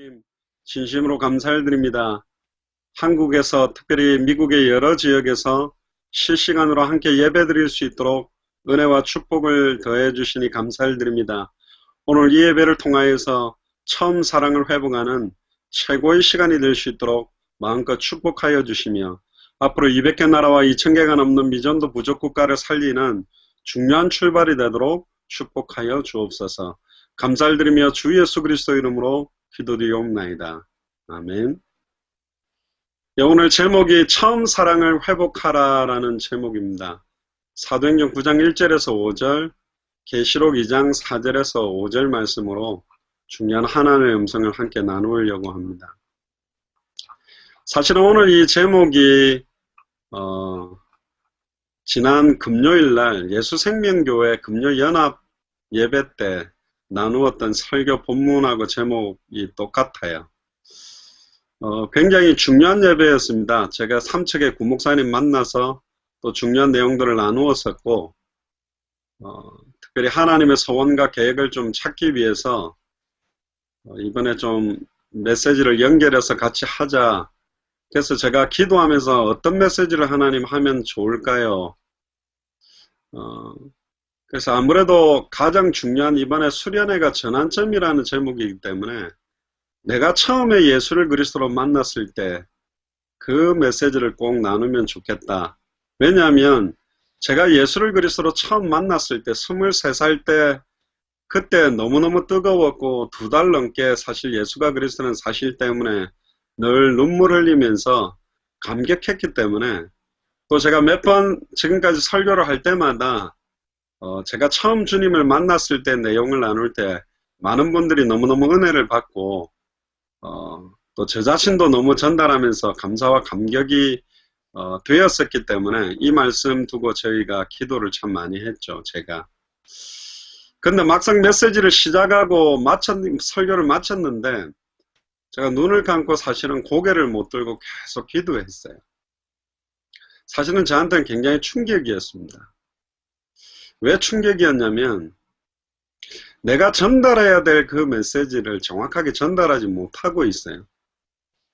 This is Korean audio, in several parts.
하나님 진심으로 감사를 드립니다. 한국에서 특별히 미국의 여러 지역에서 실시간으로 함께 예배드릴 수 있도록 은혜와 축복을 더해 주시니 감사를 드립니다. 오늘 이 예배를 통하여서 처음 사랑을 회복하는 최고의 시간이 될 수 있도록 마음껏 축복하여 주시며 앞으로 200개 나라와 2000개가 넘는 미전도 부족 국가를 살리는 중요한 출발이 되도록 축복하여 주옵소서. 감사를 드리며 주 예수 그리스도 이름으로 기도드리옵나이다. 아멘. 오늘 제목이 처음 사랑을 회복하라 라는 제목입니다. 사도행전 9장 1절에서 5절, 계시록 2장 4절에서 5절 말씀으로 중요한 하나님의 음성을 함께 나누려고 합니다. 사실은 오늘 이 제목이 지난 금요일날 예수생명교회 금요연합 예배 때 나누었던 설교 본문하고 제목이 똑같아요. 굉장히 중요한 예배였습니다. 제가 삼척의 구목사님 만나서 또 중요한 내용들을 나누었었고 특별히 하나님의 소원과 계획을 좀 찾기 위해서 이번에 좀 메시지를 연결해서 같이 하자. 그래서 제가 기도하면서 어떤 메시지를 하나님 하면 좋을까요? 그래서 아무래도 가장 중요한 이번에 수련회가 전환점이라는 제목이기 때문에 내가 처음에 예수를 그리스도로 만났을 때 그 메시지를 꼭 나누면 좋겠다. 왜냐하면 제가 예수를 그리스도로 처음 만났을 때 23살 때 그때 너무너무 뜨거웠고 2달 넘게 사실 예수가 그리스도는 사실 때문에 늘 눈물 흘리면서 감격했기 때문에 또 제가 몇 번 지금까지 설교를 할 때마다 제가 처음 주님을 만났을 때 내용을 나눌 때 많은 분들이 너무너무 은혜를 받고 또 저 자신도 너무 전달하면서 감사와 감격이 되었었기 때문에 이 말씀 두고 저희가 기도를 참 많이 했죠. 제가 근데 막상 메시지를 시작하고 설교를 마쳤는데 제가 눈을 감고 사실은 고개를 못 들고 계속 기도했어요. 사실은 저한테는 굉장히 충격이었습니다. 왜 충격이었냐면 내가 전달해야 될 그 메시지를 정확하게 전달하지 못하고 있어요.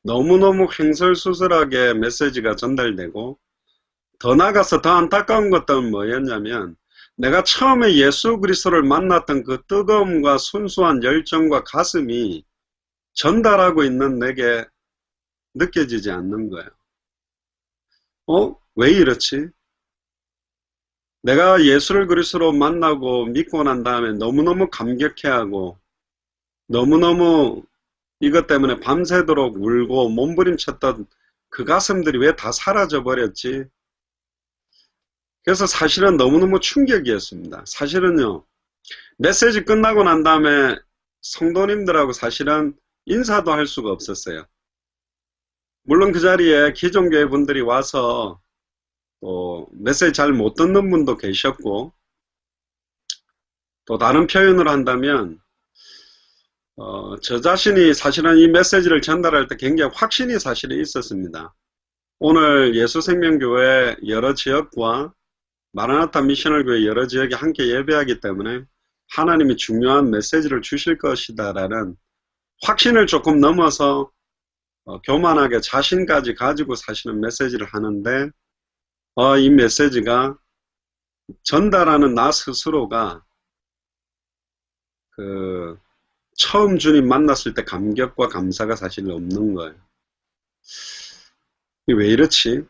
너무너무 횡설수설하게 메시지가 전달되고 더 나아가서 더 안타까운 것들은 뭐였냐면 내가 처음에 예수 그리스도를 만났던 그 뜨거움과 순수한 열정과 가슴이 전달하고 있는 내게 느껴지지 않는 거예요. 왜 이렇지? 내가 예수를 그리스도로 만나고 믿고 난 다음에 너무너무 감격해하고 너무너무 이것 때문에 밤새도록 울고 몸부림쳤던 그 가슴들이 왜 다 사라져 버렸지? 그래서 사실은 너무너무 충격이었습니다. 사실은요, 메시지 끝나고 난 다음에 성도님들하고 사실은 인사도 할 수가 없었어요. 물론 그 자리에 기존교회 분들이 와서 또 메시지 잘 못 듣는 분도 계셨고 또 다른 표현을 한다면 저 자신이 사실은 이 메시지를 전달할 때 굉장히 확신이 사실은 있었습니다. 오늘 예수생명교회 여러 지역과 마라나타 미셔널교회 여러 지역에 함께 예배하기 때문에 하나님이 중요한 메시지를 주실 것이다 라는 확신을 조금 넘어서 교만하게 자신까지 가지고 사실은 메시지를 하는데 이 메시지가 전달하는 나 스스로가 처음 주님 만났을 때 감격과 감사가 사실 없는 거예요. 왜 이렇지?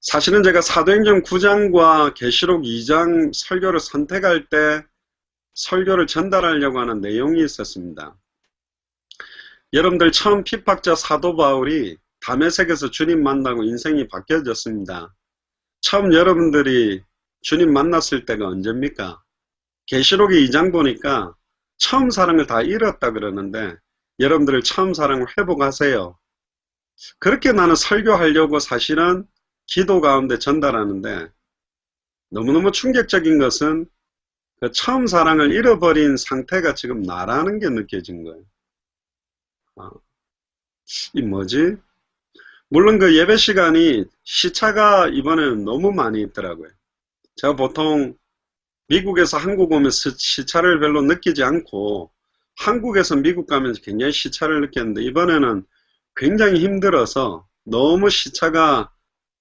사실은 제가 사도행전 9장과 계시록 2장 설교를 선택할 때 설교를 전달하려고 하는 내용이 있었습니다. 여러분들 처음 핍박자 사도 바울이 다메섹에서 주님 만나고 인생이 바뀌어졌습니다. 처음 여러분들이 주님 만났을 때가 언제입니까? 계시록의 2장 보니까 처음 사랑을 다 잃었다 그러는데 여러분들 처음 사랑을 회복하세요. 그렇게 나는 설교하려고 사실은 기도 가운데 전달하는데 너무너무 충격적인 것은 그 처음 사랑을 잃어버린 상태가 지금 나라는 게 느껴진 거예요. 이 뭐지? 물론 그 예배 시간이 시차가 이번에는 너무 많이 있더라고요. 제가 보통 미국에서 한국 오면 시차를 별로 느끼지 않고 한국에서 미국 가면서 굉장히 시차를 느꼈는데 이번에는 굉장히 힘들어서 너무 시차가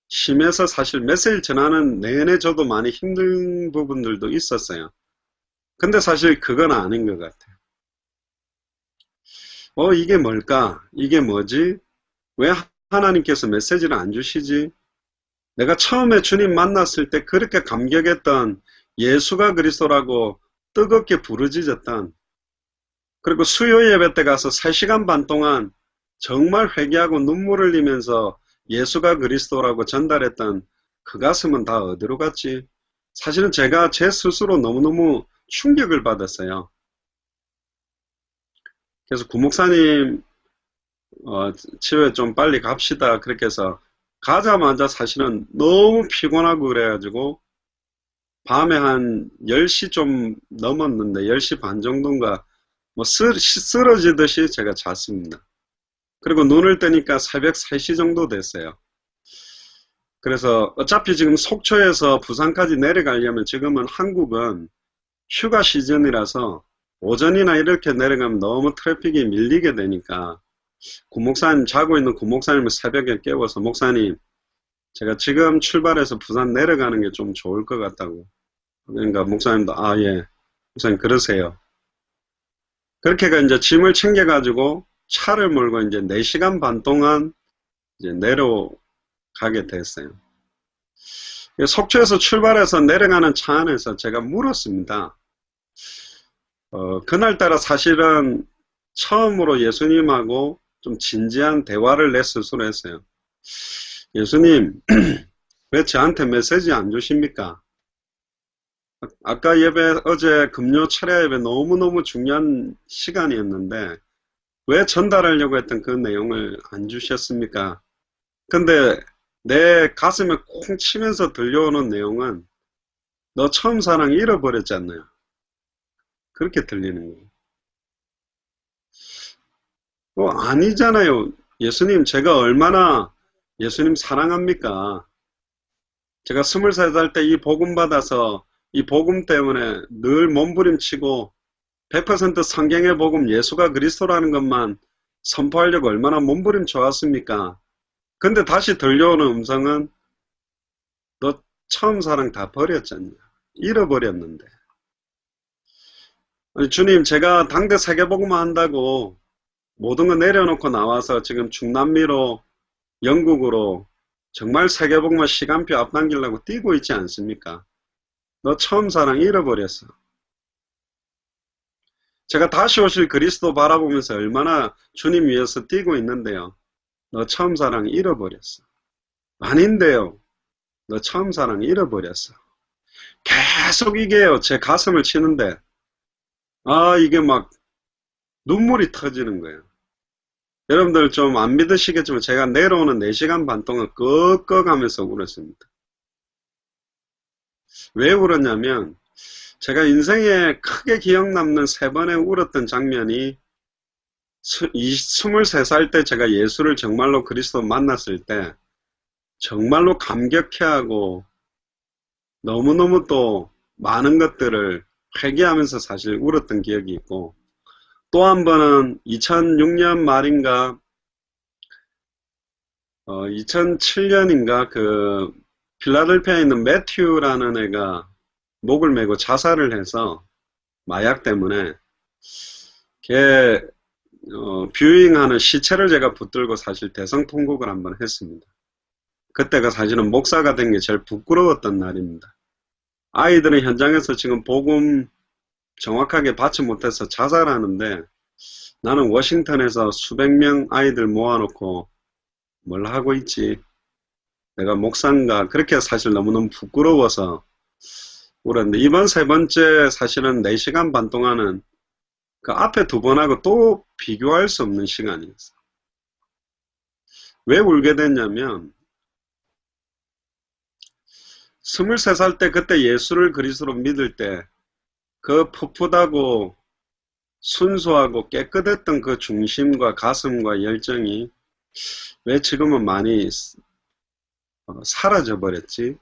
심해서 사실 메시지 전하는 내내 저도 많이 힘든 부분들도 있었어요. 근데 사실 그건 아닌 것 같아요. 이게 뭘까? 이게 뭐지? 왜 하나님께서 메시지를 안 주시지? 내가 처음에 주님 만났을 때 그렇게 감격했던 예수가 그리스도라고 뜨겁게 부르짖었던, 그리고 수요 예배 때 가서 3시간 반 동안 정말 회개하고 눈물을 흘리면서 예수가 그리스도라고 전달했던 그 가슴은 다 어디로 갔지? 사실은 제가 제 스스로 너무너무 충격을 받았어요. 그래서 구목사님 집에 좀 빨리 갑시다 그렇게 해서 가자마자 사실은 너무 피곤하고 그래가지고 밤에 한 10시 좀 넘었는데 10시 반 정도인가 뭐 쓰러지듯이 제가 잤습니다. 그리고 눈을 뜨니까 새벽 3시 정도 됐어요. 그래서 어차피 지금 속초에서 부산까지 내려가려면 지금은 한국은 휴가 시즌이라서 오전이나 이렇게 내려가면 너무 트래픽이 밀리게 되니까 구목사님, 자고 있는 구목사님을 새벽에 깨워서 목사님 제가 지금 출발해서 부산 내려가는 게 좀 좋을 것 같다고. 그러니까 목사님도 예 목사님 그러세요. 그렇게 이제 짐을 챙겨가지고 차를 몰고 이제 4시간 반 동안 이제 내려가게 됐어요. 속초에서 출발해서 내려가는 차 안에서 제가 물었습니다. 그날따라 사실은 처음으로 예수님하고 좀 진지한 대화를 내 스스로 했어요. 예수님, 왜 저한테 메시지 안 주십니까? 아까 예배, 어제 금요 철야 예배 너무너무 중요한 시간이었는데 왜 전달하려고 했던 그 내용을 안 주셨습니까? 근데 내 가슴에 콩 치면서 들려오는 내용은 너 처음 사랑 잃어버렸잖아요. 그렇게 들리는 거예요. 아니잖아요. 예수님, 제가 얼마나 예수님 사랑합니까? 제가 23살 때 이 복음 받아서 이 복음 때문에 늘 몸부림치고 100% 성경의 복음 예수가 그리스도라는 것만 선포하려고 얼마나 몸부림쳐 왔습니까? 근데 다시 들려오는 음성은 너 처음 사랑 다 버렸잖냐. 잃어버렸는데. 아니, 주님, 제가 당대 세계복음화 한다고 모든 거 내려놓고 나와서 지금 중남미로 영국으로 정말 세계복음화 시간표 앞당기려고 뛰고 있지 않습니까? 너 처음 사랑 잃어버렸어. 제가 다시 오실 그리스도 바라보면서 얼마나 주님 위해서 뛰고 있는데요. 너 처음 사랑 잃어버렸어. 아닌데요. 너 처음 사랑 잃어버렸어. 계속 이게요. 제 가슴을 치는데 이게 막 눈물이 터지는 거예요. 여러분들 좀 안 믿으시겠지만 제가 내려오는 4시간 반 동안 끄꺼가면서 울었습니다. 왜 울었냐면 제가 인생에 크게 기억 남는 3번에 울었던 장면이 23살 때 제가 예수를 정말로 그리스도 만났을 때 정말로 감격해하고 너무너무 또 많은 것들을 회개하면서 사실 울었던 기억이 있고, 또 한 번은 2006년 말인가 2007년인가 그 필라델피아에 있는 매튜라는 애가 목을 메고 자살을 해서 마약 때문에 걔 뷰잉하는 시체를 제가 붙들고 사실 대성통곡을 한번 했습니다. 그때가 사실은 목사가 된 게 제일 부끄러웠던 날입니다. 아이들은 현장에서 지금 복음 정확하게 받지 못해서 자살하는데 나는 워싱턴에서 수백 명 아이들 모아놓고 뭘 하고 있지? 내가 목사인가? 그렇게 사실 너무너무 부끄러워서 울었는데 이번 3번째 사실은 4시간 반 동안은 그 앞에 2번하고 또 비교할 수 없는 시간이었어요. 왜 울게 됐냐면 23살 때 그때 예수를 그리스도로 믿을 때 그 풋풋하고 순수하고 깨끗했던 그 중심과 가슴과 열정이 왜 지금은 많이 사라져 버렸지?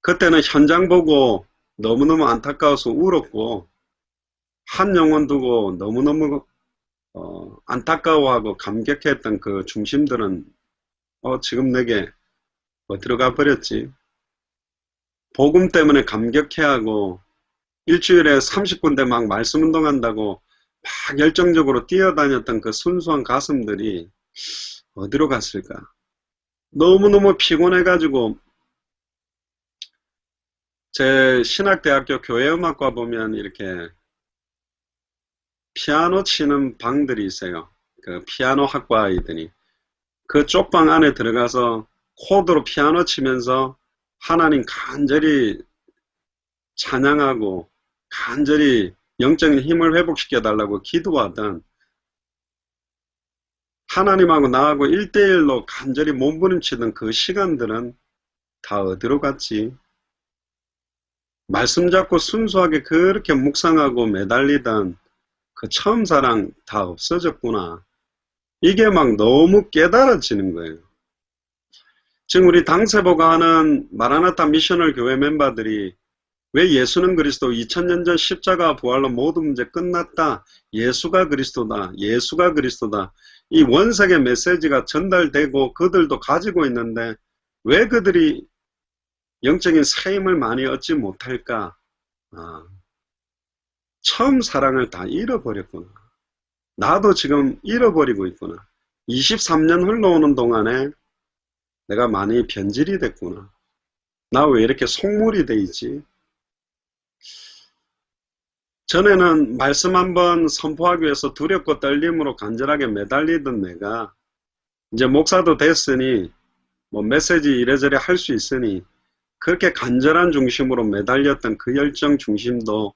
그때는 현장 보고 너무너무 안타까워서 울었고 한 영혼 두고 너무너무 안타까워하고 감격했던 그 중심들은 지금 내게 들어가 버렸지. 복음 때문에 감격해하고 일주일에 30군데 막 말씀 운동한다고 막 열정적으로 뛰어다녔던 그 순수한 가슴들이 어디로 갔을까? 너무너무 피곤해가지고 제 신학대학교 교회음악과 보면 이렇게 피아노 치는 방들이 있어요. 그 피아노 학과 아이들이 그 쪽방 안에 들어가서 코드로 피아노 치면서 하나님 간절히 찬양하고 간절히 영적인 힘을 회복시켜 달라고 기도하던, 하나님하고 나하고 1대1로 간절히 몸부림치던 그 시간들은 다 어디로 갔지? 말씀 잡고 순수하게 그렇게 묵상하고 매달리던 그 처음 사랑 다 없어졌구나. 이게 막 너무 깨달아지는 거예요. 지금 우리 당세보가 하는 마라나타 미셔널 교회 멤버들이 왜 예수는 그리스도, 2000년 전 십자가 부활로 모든 문제 끝났다, 예수가 그리스도다, 예수가 그리스도다, 이 원색의 메시지가 전달되고 그들도 가지고 있는데 왜 그들이 영적인 세임을 많이 얻지 못할까? 처음 사랑을 다 잃어버렸구나. 나도 지금 잃어버리고 있구나. 23년 흘러오는 동안에 내가 많이 변질이 됐구나. 나 왜 이렇게 속물이 돼 있지? 전에는 말씀 한번 선포하기 위해서 두렵고 떨림으로 간절하게 매달리던 내가 이제 목사도 됐으니 뭐 메시지 이래저래 할 수 있으니 그렇게 간절한 중심으로 매달렸던 그 열정 중심도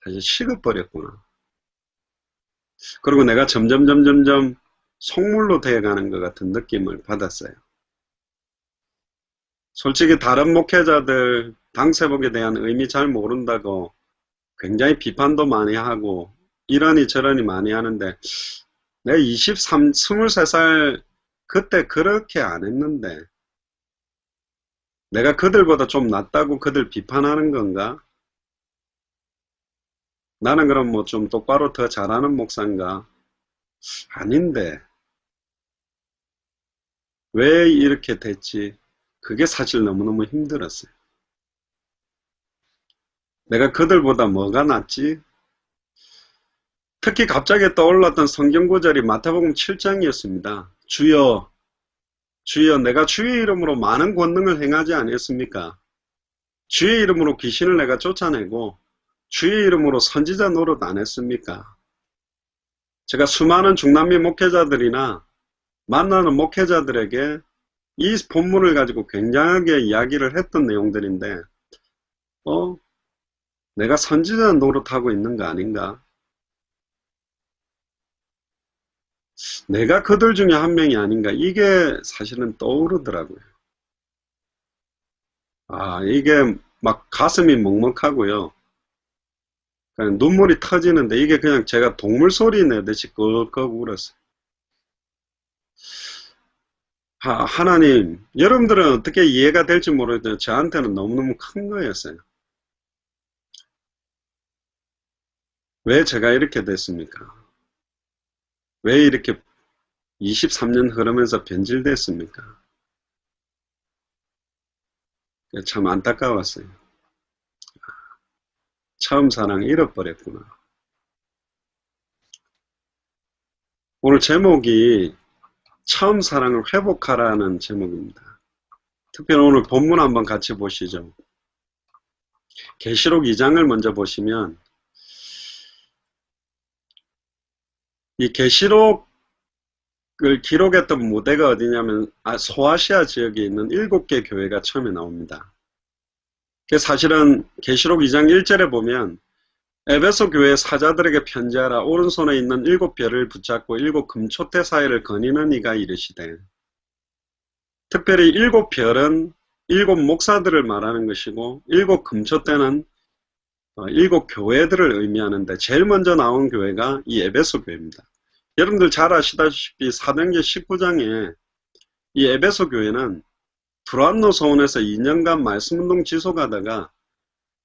사실 식어버렸구나. 그리고 내가 점점 속물로 되어가는 것 같은 느낌을 받았어요. 솔직히 다른 목회자들 당세복에 대한 의미 잘 모른다고 굉장히 비판도 많이 하고 이러니 저러니 많이 하는데, 내가 23살 그때 그렇게 안 했는데 내가 그들보다 좀 낫다고 그들 비판하는 건가? 나는 그럼 뭐 좀 똑바로 더 잘하는 목사인가? 아닌데 왜 이렇게 됐지? 그게 사실 너무너무 힘들었어요. 내가 그들보다 뭐가 낫지? 특히 갑자기 떠올랐던 성경구절이 마태복음 7장이었습니다. 주여, 주여, 내가 주의 이름으로 많은 권능을 행하지 아니했습니까? 주의 이름으로 귀신을 내가 쫓아내고 주의 이름으로 선지자 노릇 안 했습니까? 제가 수많은 중남미 목회자들이나 만나는 목회자들에게 이 본문을 가지고 굉장하게 이야기를 했던 내용들인데 내가 선지자 노릇하고 있는 거 아닌가? 내가 그들 중에 한 명이 아닌가? 이게 사실은 떠오르더라고요. 이게 막 가슴이 먹먹하고요. 그냥 눈물이 터지는데 이게 그냥 제가 동물 소리 내듯이 꺽꺽 울었어요. 하나님, 여러분들은 어떻게 이해가 될지 모르겠는데 저한테는 너무너무 큰 거였어요. 왜 제가 이렇게 됐습니까? 왜 이렇게 23년 흐르면서 변질됐습니까? 참 안타까웠어요. 처음 사랑 잃어버렸구나. 오늘 제목이 처음 사랑을 회복하라는 제목입니다. 특별히 오늘 본문 한번 같이 보시죠. 계시록 2장을 먼저 보시면, 이 계시록을 기록했던 무대가 어디냐면 소아시아 지역에 있는 7개 교회가 처음에 나옵니다. 사실은 계시록 2장 1절에 보면 에베소 교회 사자들에게 편지하라, 오른손에 있는 7별을 붙잡고 7 금초대 사이를 거니는 이가 이르시되, 특별히 7별은 7 목사들을 말하는 것이고 7 금초대는 7 교회들을 의미하는데 제일 먼저 나온 교회가 이 에베소 교회입니다. 여러분들 잘 아시다시피 사도행전 19장에 이 에베소 교회는 브란노 소원에서 2년간 말씀운동 지속하다가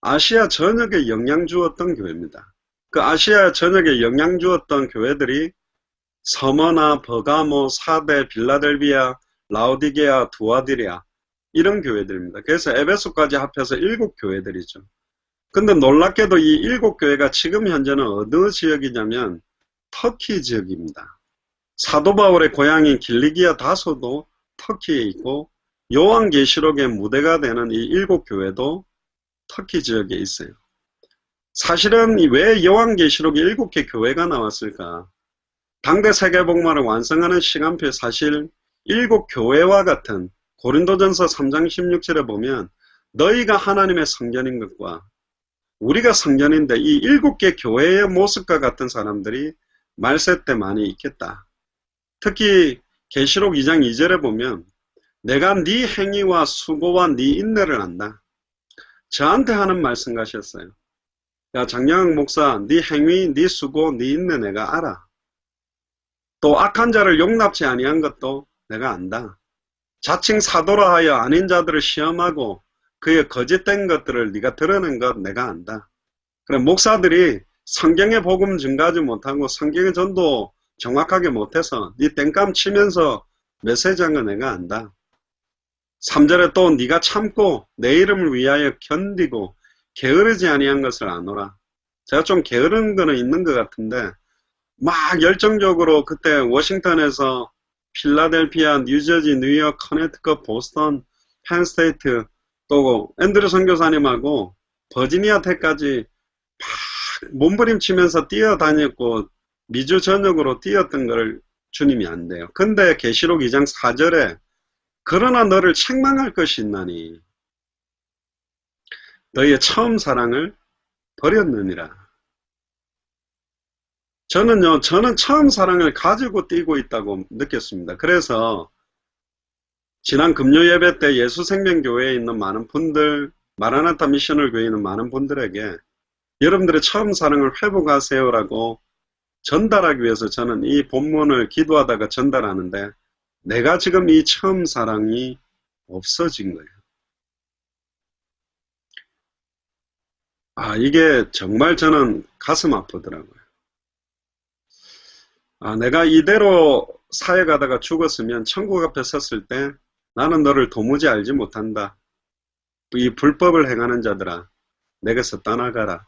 아시아 전역에 영향 주었던 교회입니다. 그 아시아 전역에 영향 주었던 교회들이 서머나 버가모, 사데, 빌라델비아, 라오디게아, 두아디리아 이런 교회들입니다. 그래서 에베소까지 합해서 7교회들이죠. 근데 놀랍게도 이 7교회가 지금 현재는 어느 지역이냐면 터키 지역입니다. 사도 바울의 고향인 길리기아 다소도 터키에 있고 요한계시록의 무대가 되는 이 7교회도 터키 지역에 있어요. 사실은 왜 요한계시록에 7개 교회가 나왔을까? 당대 세계복음화를 완성하는 시간표에 사실 7교회와 같은 고린도전서 3장 16절에 보면 너희가 하나님의 성전인 것과 우리가 성전인데 이 7개 교회의 모습과 같은 사람들이 말세 때 많이 있겠다. 특히 계시록 2장 2절에 보면 내가 네 행위와 수고와 네 인내를 안다. 저한테 하는 말씀 가셨어요. 야 장영학 목사, 네 행위, 네 수고, 네 인내 내가 알아. 또 악한 자를 용납치 아니한 것도 내가 안다. 자칭 사도라 하여 아닌 자들을 시험하고 그의 거짓된 것들을 네가 드러낸 것 내가 안다. 그래 목사들이 성경의 복음 증가하지 못하고 성경의 전도 정확하게 못해서 네 땡감 치면서 메시지한 거 내가 안다. 3절에 또 네가 참고 내 이름을 위하여 견디고 게으르지 아니한 것을 아노라. 제가 좀 게으른 거는 있는 것 같은데 막 열정적으로 그때 워싱턴에서 필라델피아, 뉴저지, 뉴욕, 커네티컷, 보스턴, 펜스테이트 또 앤드류 선교사님하고 버지니아 테까지 막 몸부림치면서 뛰어다녔고 미주 전역으로 뛰었던 걸 주님이 안 돼요. 근데 계시록 2장 4절에 그러나 너를 책망할 것이 있나니 너희의 처음 사랑을 버렸느니라. 저는 처음 사랑을 가지고 뛰고 있다고 느꼈습니다. 그래서 지난 금요 예배 때 예수생명교회에 있는 많은 분들, 마라나타 미셔널 교회에 있는 많은 분들에게 여러분들의 처음 사랑을 회복하세요라고 전달하기 위해서 저는 이 본문을 기도하다가 전달하는데 내가 지금 이 처음 사랑이 없어진 거예요. 이게 정말 저는 가슴 아프더라고요. 내가 이대로 사회 가다가 죽었으면 천국 앞에 섰을 때 나는 너를 도무지 알지 못한다. 이 불법을 행하는 자들아, 내게서 떠나가라.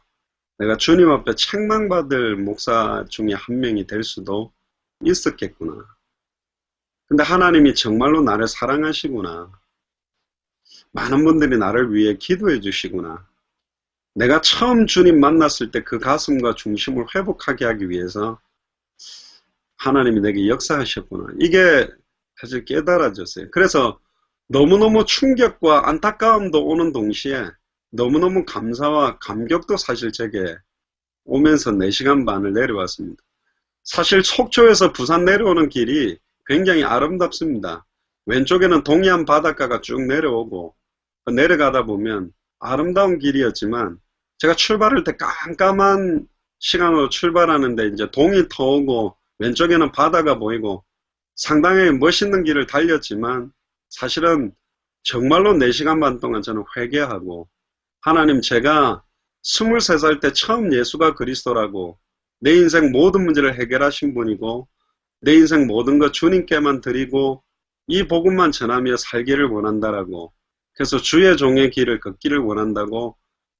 내가 주님 앞에 책망받을 목사 중에 한 명이 될 수도 있었겠구나. 근데 하나님이 정말로 나를 사랑하시구나. 많은 분들이 나를 위해 기도해 주시구나. 내가 처음 주님 만났을 때 그 가슴과 중심을 회복하게 하기 위해서 하나님이 내게 역사하셨구나. 이게 사실 깨달아졌어요. 그래서 너무너무 충격과 안타까움도 오는 동시에 너무너무 감사와 감격도 사실 제게 오면서 4시간 반을 내려왔습니다. 사실 속초에서 부산 내려오는 길이 굉장히 아름답습니다. 왼쪽에는 동해안 바닷가가 쭉 내려오고 내려가다 보면 아름다운 길이었지만 제가 출발할 때 깜깜한 시간으로 출발하는데 이제 동이 터오고 왼쪽에는 바다가 보이고 상당히 멋있는 길을 달렸지만 사실은 정말로 4시간 반 동안 저는 회개하고 하나님 제가 23살 때 처음 예수가 그리스도라고 내 인생 모든 문제를 해결하신 분이고 내 인생 모든 것 주님께만 드리고 이 복음만 전하며 살기를 원한다라고 그래서 주의 종의 길을 걷기를 원한다고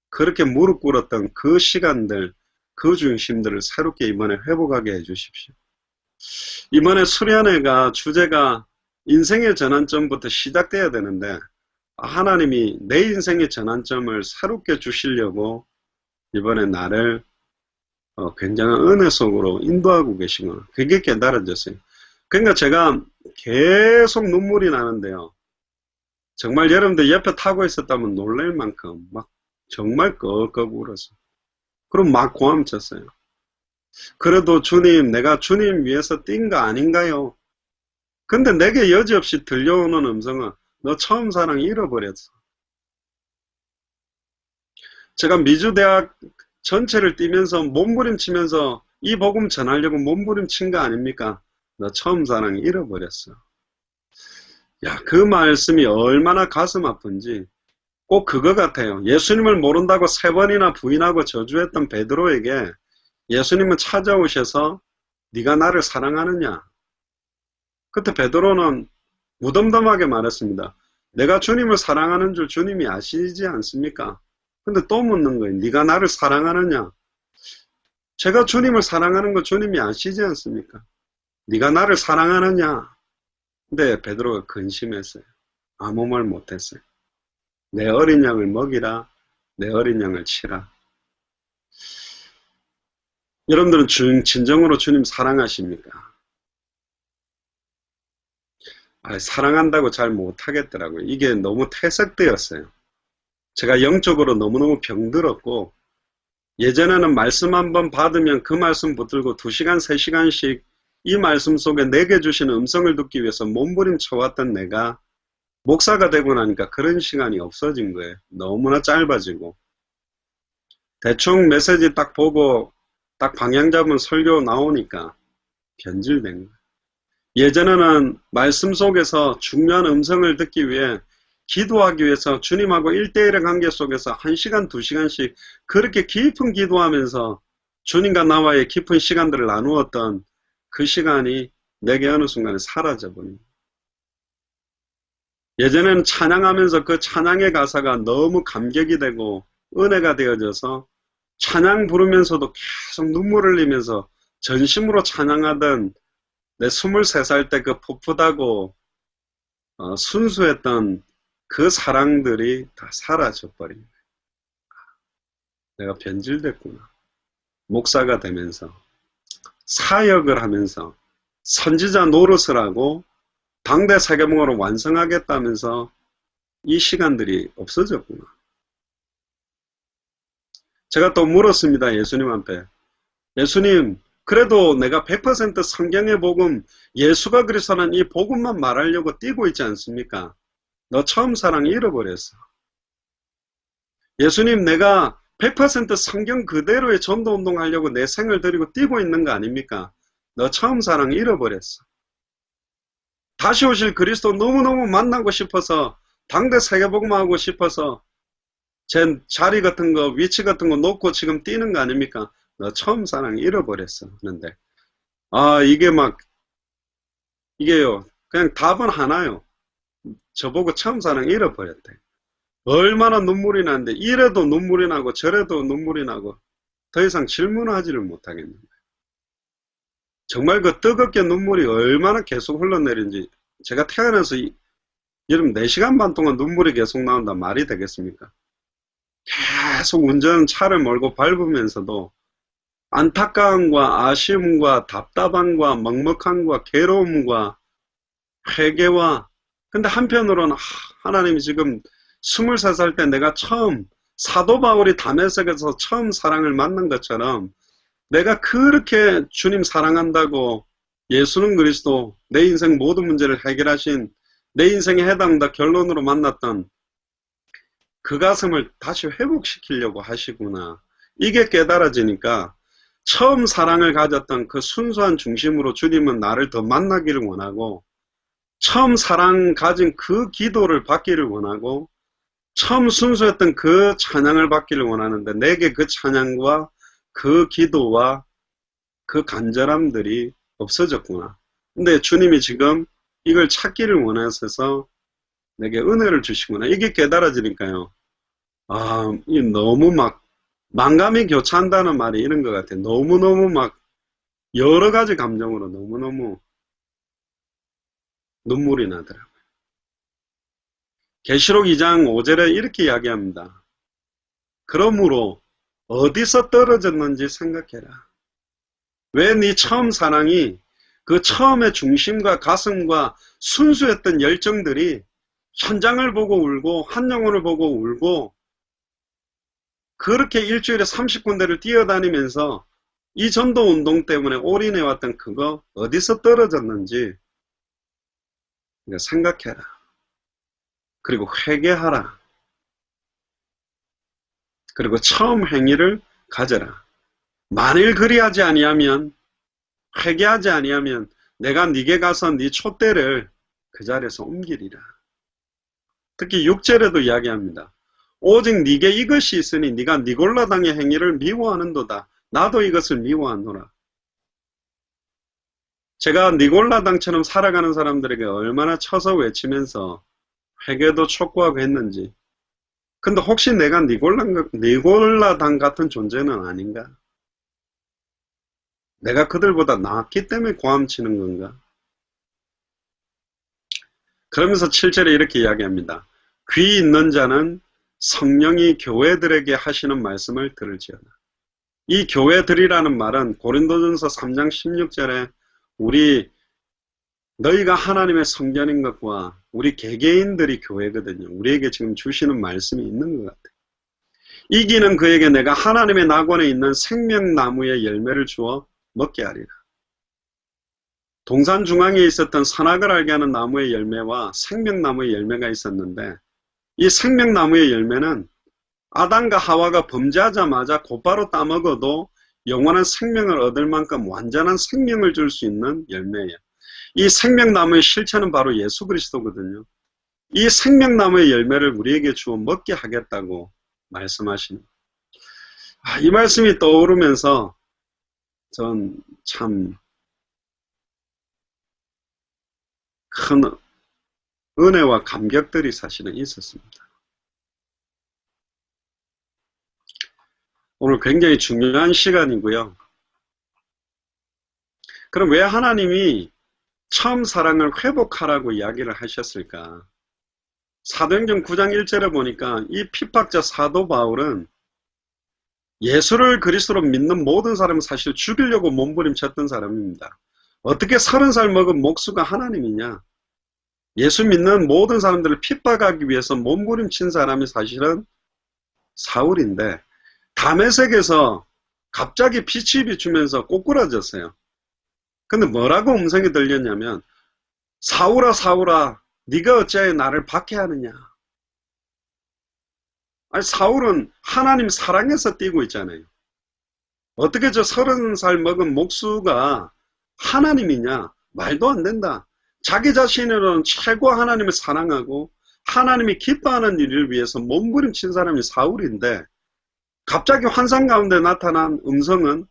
그렇게 무릎 꿇었던 그 시간들 그 중심들을 새롭게 이번에 회복하게 해주십시오. 이번에 수련회가 주제가 인생의 전환점부터 시작돼야 되는데 하나님이 내 인생의 전환점을 새롭게 주시려고 이번에 나를 굉장한 은혜 속으로 인도하고 계시구나. 그게 깨달아졌어요. 그러니까 제가 계속 눈물이 나는데요. 정말 여러분들 옆에 타고 있었다면 놀랄 만큼 막 정말 꺽꺽 울었어요. 그럼 막 고함 쳤어요. 그래도 주님, 내가 주님 위해서 뛴 거 아닌가요? 근데 내게 여지없이 들려오는 음성은 너 처음 사랑 잃어버렸어. 제가 미주대학 전체를 뛰면서 몸부림치면서 이 복음 전하려고 몸부림친 거 아닙니까? 너 처음 사랑 잃어버렸어. 야, 그 말씀이 얼마나 가슴 아픈지 꼭 그거 같아요. 예수님을 모른다고 3번이나 부인하고 저주했던 베드로에게 예수님은 찾아오셔서 네가 나를 사랑하느냐? 그때 베드로는 무덤덤하게 말했습니다. 내가 주님을 사랑하는 줄 주님이 아시지 않습니까? 근데 또 묻는 거예요. 네가 나를 사랑하느냐? 제가 주님을 사랑하는 거 주님이 아시지 않습니까? 네가 나를 사랑하느냐? 근데 베드로가 근심했어요. 아무 말 못했어요. 내 어린 양을 먹이라, 내 어린 양을 치라. 여러분들은 진정으로 주님 사랑하십니까? 사랑한다고 잘 못하겠더라고요. 이게 너무 퇴색되었어요. 제가 영적으로 너무너무 병들었고, 예전에는 말씀 한번 받으면 그 말씀 붙들고 2시간, 3시간씩 이 말씀 속에 내게 주시는 음성을 듣기 위해서 몸부림쳐왔던 내가 목사가 되고 나니까 그런 시간이 없어진 거예요. 너무나 짧아지고. 대충 메시지 딱 보고 딱 방향 잡은 설교 나오니까 변질된 거예요. 예전에는 말씀 속에서 중요한 음성을 듣기 위해 기도하기 위해서 주님하고 1대1의 관계 속에서 1시간, 2시간씩 그렇게 깊은 기도하면서 주님과 나와의 깊은 시간들을 나누었던 그 시간이 내게 어느 순간에 사라져버립니다. 예전에는 찬양하면서 그 찬양의 가사가 너무 감격이 되고 은혜가 되어져서 찬양 부르면서도 계속 눈물을 흘리면서 전심으로 찬양하던 내 23살 때 그 풋풋하고 순수했던 그 사랑들이 다 사라져버립니다. 내가 변질됐구나. 목사가 되면서 사역을 하면서 선지자 노릇을 하고 당대 세계문화를 완성하겠다면서 이 시간들이 없어졌구나. 제가 또 물었습니다. 예수님한테. 예수님, 그래도 내가 100% 성경의 복음, 예수가 그리스도라는 이 복음만 말하려고 뛰고 있지 않습니까? 너 처음 사랑 잃어버렸어. 예수님, 내가 100% 성경 그대로의 전도운동 하려고 내 생을 들이고 뛰고 있는 거 아닙니까? 너 처음 사랑 잃어버렸어. 다시 오실 그리스도 너무너무 만나고 싶어서 당대 세계복음 하고 싶어서 제 자리 같은 거 위치 같은 거 놓고 지금 뛰는 거 아닙니까? 너 처음 사랑 잃어버렸어. 그런데 이게요 그냥 답은 하나요. 저보고 처음 사랑 잃어버렸대. 얼마나 눈물이 나는데 이래도 눈물이 나고 저래도 눈물이 나고 더 이상 질문하지를 못하겠는데 정말 그 뜨겁게 눈물이 얼마나 계속 흘러내린지 제가 태어나서 여러분 4시간 반 동안 눈물이 계속 나온다 말이 되겠습니까? 계속 운전차를 몰고 밟으면서도 안타까움과 아쉬움과 답답함과 먹먹함과 괴로움과 회개와 근데 한편으로는 하나님이 지금 23살 때 내가 처음 사도 바울이 다메섹에서 처음 사랑을 만난 것처럼 내가 그렇게 주님 사랑한다고 예수는 그리스도 내 인생 모든 문제를 해결하신 내 인생에 해당다 결론으로 만났던 그 가슴을 다시 회복시키려고 하시구나. 이게 깨달아지니까 처음 사랑을 가졌던 그 순수한 중심으로 주님은 나를 더 만나기를 원하고 처음 사랑 가진 그 기도를 받기를 원하고 처음 순수했던 그 찬양을 받기를 원하는데 내게 그 찬양과 그 기도와 그 간절함들이 없어졌구나. 근데 주님이 지금 이걸 찾기를 원하셔서 내게 은혜를 주시구나. 이게 깨달아지니까요. 이 너무 막 만감이 교차한다는 말이 이런 것 같아요. 너무너무 막 여러 가지 감정으로 너무너무 눈물이 나더라고요. 계시록 2장 5절에 이렇게 이야기합니다. 그러므로 어디서 떨어졌는지 생각해라. 왜 네 처음 사랑이 그 처음의 중심과 가슴과 순수했던 열정들이 현장을 보고 울고 한 영혼을 보고 울고 그렇게 일주일에 30군데를 뛰어다니면서 이 전도운동 때문에 올인해왔던 그거 어디서 떨어졌는지 생각해라. 그리고 회개하라. 그리고 처음 행위를 가져라. 만일 그리하지 아니하면 회개하지 아니하면 내가 네게 가서 네 촛대를 그 자리에서 옮기리라. 특히 6절에도 이야기합니다. 오직 네게 이것이 있으니 네가 니골라당의 행위를 미워하는도다. 나도 이것을 미워하노라. 제가 니골라당처럼 살아가는 사람들에게 얼마나 쳐서 외치면서 회개도 촉구하고 했는지. 근데 혹시 내가 니골라당 같은 존재는 아닌가? 내가 그들보다 낫기 때문에 고함치는 건가? 그러면서 7절에 이렇게 이야기합니다. 귀 있는 자는 성령이 교회들에게 하시는 말씀을 들을지어다. 이 교회들이라는 말은 고린도전서 3장 16절에 너희가 하나님의 성전인 것과 우리 개개인들이 교회거든요. 우리에게 지금 주시는 말씀이 있는 것 같아요. 이기는 그에게 내가 하나님의 낙원에 있는 생명나무의 열매를 주어 먹게 하리라. 동산 중앙에 있었던 선악을 알게 하는 나무의 열매와 생명나무의 열매가 있었는데, 이 생명나무의 열매는 아담과 하와가 범죄하자마자 곧바로 따먹어도 영원한 생명을 얻을 만큼 완전한 생명을 줄 수 있는 열매예요. 이 생명나무의 실체는 바로 예수 그리스도거든요. 이 생명나무의 열매를 우리에게 주어 먹게 하겠다고 말씀하시는 거예요. 이 말씀이 떠오르면서 전 참 큰 은혜와 감격들이 사실은 있었습니다. 오늘 굉장히 중요한 시간이고요. 그럼 왜 하나님이 처음 사랑을 회복하라고 이야기를 하셨을까? 사도행전 9장 1절에 보니까 이 핍박자 사도 바울은 예수를 그리스도로 믿는 모든 사람을 사실 죽이려고 몸부림쳤던 사람입니다. 어떻게 30살 먹은 목수가 하나님이냐? 예수 믿는 모든 사람들을 핍박하기 위해서 몸부림친 사람이 사실은 사울인데, 다메섹에서 갑자기 빛이 비추면서 꼬꾸라졌어요. 근데 뭐라고 음성이 들렸냐면, 사울아 사울아 네가 어찌하여 나를 박해하느냐. 아니, 사울은 하나님 사랑해서 뛰고 있잖아요. 어떻게 저 30살 먹은 목수가 하나님이냐? 말도 안 된다. 자기 자신으로는 최고 하나님을 사랑하고 하나님이 기뻐하는 일을 위해서 몸부림친 사람이 사울인데, 갑자기 환상 가운데 나타난 음성은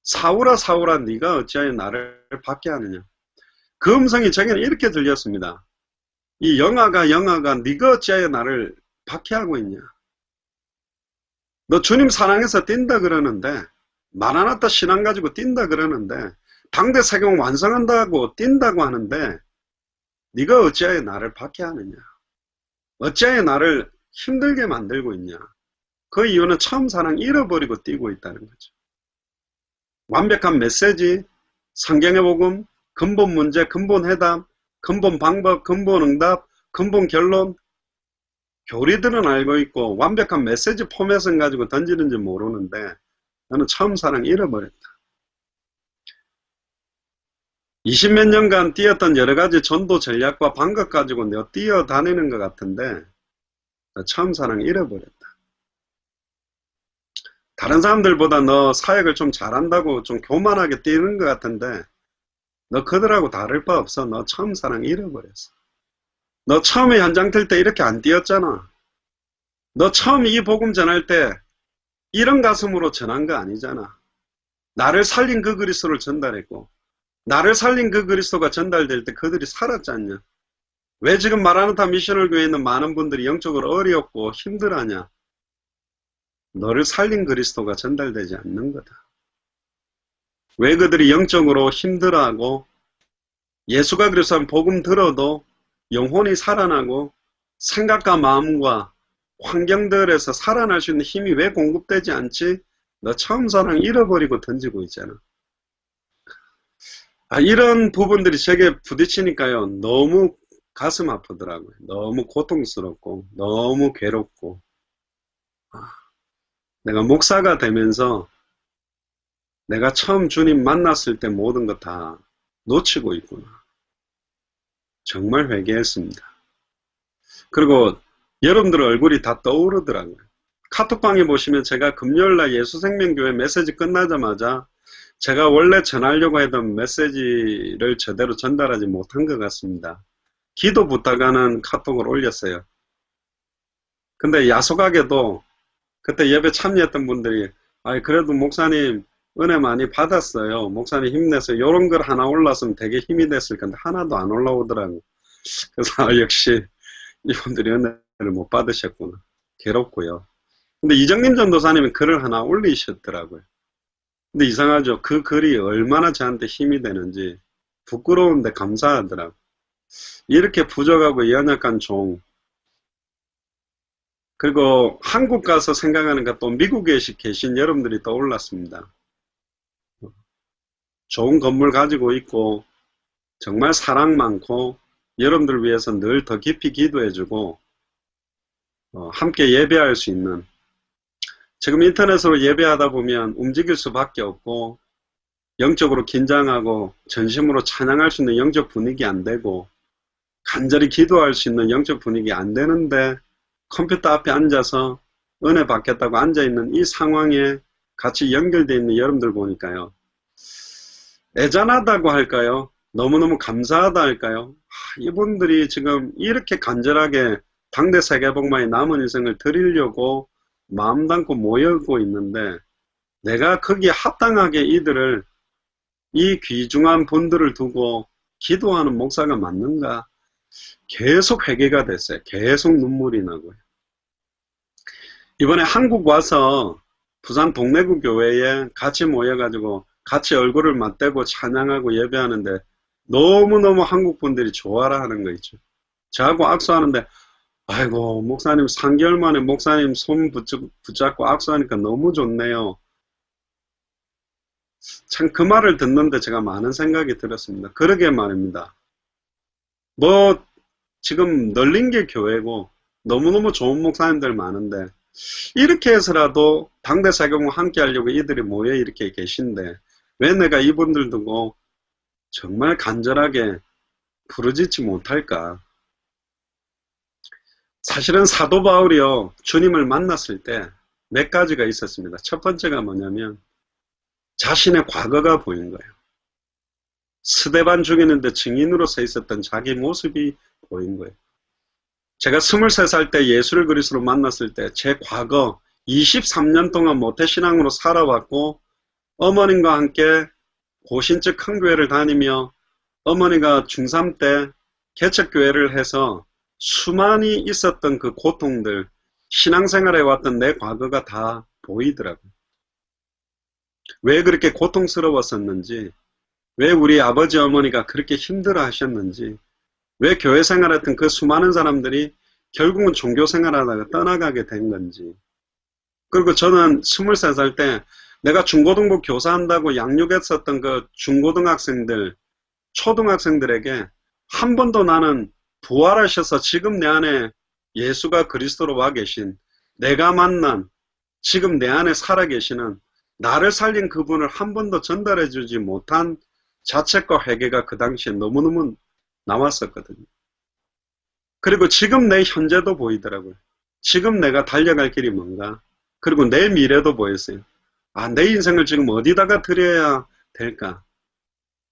사울아 사울아 네가 어찌하여 나를 박해하느냐. 그 음성이 저에게는 이렇게 들렸습니다. 이 영아가 네가 어찌하여 나를 박해하고 있냐. 너 주님 사랑해서 뛴다 그러는데, 마라나타 신앙 가지고 뛴다 그러는데, 당대 세경 완성한다고 뛴다고 하는데, 네가 어찌하여 나를 박해하느냐. 어찌하여 나를 힘들게 만들고 있냐. 그 이유는 처음 사랑 잃어버리고 뛰고 있다는 거죠. 완벽한 메시지, 성경의 복음, 근본 문제, 근본 해답, 근본 방법, 근본 응답, 근본 결론, 교리들은 알고 있고 완벽한 메시지 포맷은 가지고 던지는지 모르는데, 나는 처음 사랑 잃어버렸다. 20몇 년간 뛰었던 여러 가지 전도 전략과 방법 가지고 내가 뛰어다니는 것 같은데, 처음 사랑 잃어버렸다. 다른 사람들보다 너 사역을 좀 잘한다고 좀 교만하게 뛰는 것 같은데, 너 그들하고 다를 바 없어. 너 처음 사랑 잃어버렸어. 너 처음에 현장 뜰 때 이렇게 안 뛰었잖아. 너 처음 이 복음 전할 때 이런 가슴으로 전한 거 아니잖아. 나를 살린 그 그리스도를 전달했고, 나를 살린 그 그리스도가 전달될 때 그들이 살았지 않냐. 왜 지금 마라나타 미셔널 교회에 있는 많은 분들이 영적으로 어렵고 힘들어하냐. 너를 살린 그리스도가 전달되지 않는 거다. 왜 그들이 영적으로 힘들어하고 예수가 그리스도한 복음 들어도 영혼이 살아나고 생각과 마음과 환경들에서 살아날 수 있는 힘이 왜 공급되지 않지? 너 처음 사랑 잃어버리고 던지고 있잖아. 이런 부분들이 제게 부딪히니까요, 너무 가슴 아프더라고요. 너무 고통스럽고 너무 괴롭고, 내가 목사가 되면서 내가 처음 주님 만났을 때 모든 거 다 놓치고 있구나. 정말 회개했습니다. 그리고 여러분들 얼굴이 다 떠오르더라고요. 카톡방에 보시면 제가 금요일날 예수생명교회 메시지 끝나자마자 제가 원래 전하려고 했던 메시지를 제대로 전달하지 못한 것 같습니다. 기도 부탁하는 카톡을 올렸어요. 근데 야속하게도 그때 예배 참여했던 분들이, 그래도 목사님 은혜 많이 받았어요. 목사님 힘내서 요런 글 하나 올랐으면 되게 힘이 됐을 건데 하나도 안 올라오더라고. 그래서 역시 이분들이 은혜를 못 받으셨구나. 괴롭고요. 근데 이정림 전도사님은 글을 하나 올리셨더라고요. 근데 이상하죠. 그 글이 얼마나 저한테 힘이 되는지 부끄러운데 감사하더라고요. 이렇게 부족하고 연약한 종, 그리고 한국 가서 생각하니까 또 미국에 계신 여러분들이 떠올랐습니다. 좋은 건물 가지고 있고 정말 사랑 많고 여러분들 위해서 늘 더 깊이 기도해주고 함께 예배할 수 있는, 지금 인터넷으로 예배하다 보면 움직일 수밖에 없고 영적으로 긴장하고 전심으로 찬양할 수 있는 영적 분위기 안 되고 간절히 기도할 수 있는 영적 분위기 안 되는데 컴퓨터 앞에 앉아서 은혜 받겠다고 앉아있는 이 상황에 같이 연결되어 있는 여러분들 보니까요. 애잔하다고 할까요? 너무너무 감사하다 할까요? 이분들이 지금 이렇게 간절하게 당대 세계복음화의 남은 인생을 드리려고 마음 담고 모여고 있는데 내가 거기에 합당하게 이들을, 이 귀중한 분들을 두고 기도하는 목사가 맞는가? 계속 회개가 됐어요. 계속 눈물이 나고요. 이번에 한국 와서 부산 동래구 교회에 같이 모여가지고 같이 얼굴을 맞대고 찬양하고 예배하는데 너무너무 한국 분들이 좋아라 하는 거 있죠. 저하고 악수하는데 아이고 목사님 3개월 만에 목사님 손 붙잡고 악수하니까 너무 좋네요. 참 그 말을 듣는데 제가 많은 생각이 들었습니다. 그러게 말입니다. 뭐 지금 널린 게 교회고 너무너무 좋은 목사님들 많은데 이렇게 해서라도 당대 사경과 함께 하려고 이들이 모여 이렇게 계신데 왜 내가 이분들 두고 정말 간절하게 부르짖지 못할까? 사실은 사도 바울이요, 주님을 만났을 때 몇 가지가 있었습니다. 첫 번째가 뭐냐면 자신의 과거가 보인 거예요. 스데반 죽이는데 증인으로 서 있었던 자기 모습이 보인 거예요. 제가 23살 때 예수를 그리스도로 만났을 때 제 과거 23년 동안 모태신앙으로 살아왔고 어머님과 함께 고신적 큰 교회를 다니며 어머니가 중3 때 개척교회를 해서 수많이 있었던 그 고통들, 신앙생활에 왔던 내 과거가 다 보이더라고요. 왜 그렇게 고통스러웠었는지, 왜 우리 아버지 어머니가 그렇게 힘들어 하셨는지, 왜 교회 생활했던 그 수많은 사람들이 결국은 종교 생활하다가 떠나가게 된 건지. 그리고 저는 23살 때 내가 중고등부 교사한다고 양육했었던 그 중고등학생들, 초등학생들에게 한 번도 나는 부활하셔서 지금 내 안에 예수가 그리스도로 와 계신, 내가 만난, 지금 내 안에 살아 계시는 나를 살린 그분을 한 번도 전달해 주지 못한 자책과 회개가 그 당시에 너무너무 나왔었거든요. 그리고 지금 내 현재도 보이더라고요. 지금 내가 달려갈 길이 뭔가, 그리고 내 미래도 보였어요. 아, 내 인생을 지금 어디다가 드려야 될까?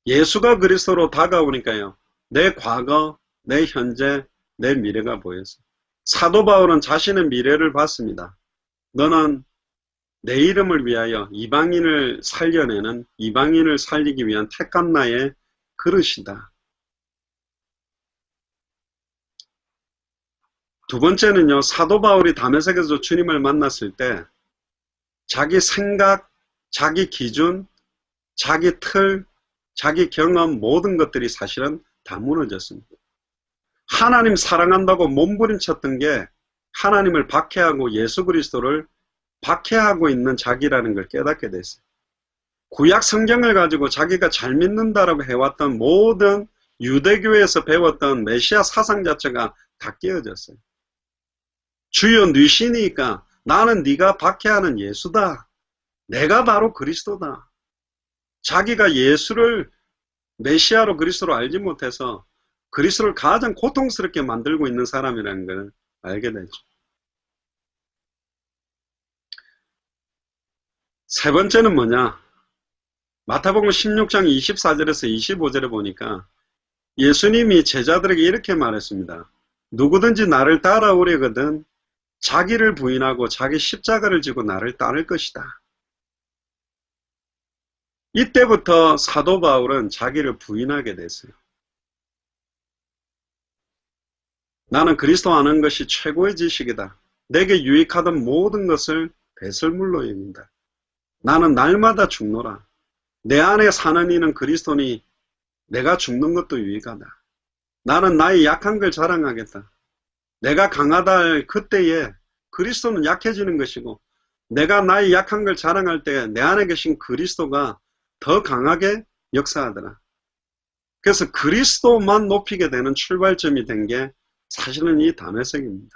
예수가 그리스도로 다가오니까요. 내 과거, 내 현재, 내 미래가 보였어요. 사도 바울은 자신의 미래를 봤습니다. 너는 내 이름을 위하여 이방인을 살려내는, 이방인을 살리기 위한 택한 나의 그릇이다. 두 번째는요, 사도 바울이 다메섹에서 주님을 만났을 때 자기 생각, 자기 기준, 자기 틀, 자기 경험 모든 것들이 사실은 다 무너졌습니다. 하나님 사랑한다고 몸부림쳤던 게 하나님을 박해하고 예수 그리스도를 박해하고 있는 자기라는 걸 깨닫게 됐어요. 구약 성경을 가지고 자기가 잘 믿는다라고 해왔던 모든 유대교에서 배웠던 메시아 사상 자체가 다 깨어졌어요. 주여 네 신이니까 나는 네가 박해하는 예수다. 내가 바로 그리스도다. 자기가 예수를 메시아로 그리스도로 알지 못해서 그리스도를 가장 고통스럽게 만들고 있는 사람이라는 걸 알게 되죠. 세 번째는 뭐냐? 마태복음 16장 24절에서 25절에 보니까 예수님이 제자들에게 이렇게 말했습니다. 누구든지 나를 따라오려거든 자기를 부인하고 자기 십자가를 지고 나를 따를 것이다. 이때부터 사도 바울은 자기를 부인하게 됐어요. 나는 그리스도 아는 것이 최고의 지식이다. 내게 유익하던 모든 것을 배설물로 여긴다. 나는 날마다 죽노라. 내 안에 사는 이는 그리스도니 내가 죽는 것도 유익하다. 나는 나의 약한 걸 자랑하겠다. 내가 강하다 할 그때에 그리스도는 약해지는 것이고, 내가 나의 약한 걸 자랑할 때 내 안에 계신 그리스도가 더 강하게 역사하더라. 그래서 그리스도만 높이게 되는 출발점이 된 게 사실은 이 다메섹입니다.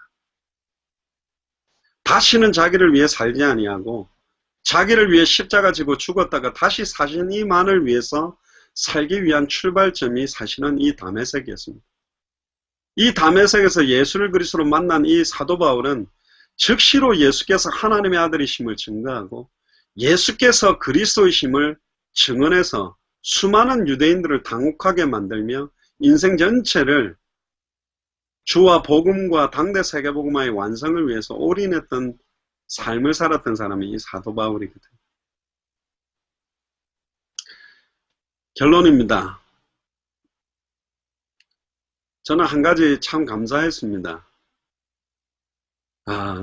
다시는 자기를 위해 살지 아니하고 자기를 위해 십자가 지고 죽었다가 다시 사신 이만을 위해서 살기 위한 출발점이 사실은 이 다메섹이었습니다. 이 다메섹에서 예수를 그리스도로 만난 이 사도 바울은 즉시로 예수께서 하나님의 아들이심을 증거하고 예수께서 그리스도이심을 증언해서 수많은 유대인들을 당혹하게 만들며 인생 전체를 주와 복음과 당대 세계복음화의 완성을 위해서 올인했던 삶을 살았던 사람이 이 사도 바울이거든요. 결론입니다. 저는 한 가지 참 감사했습니다.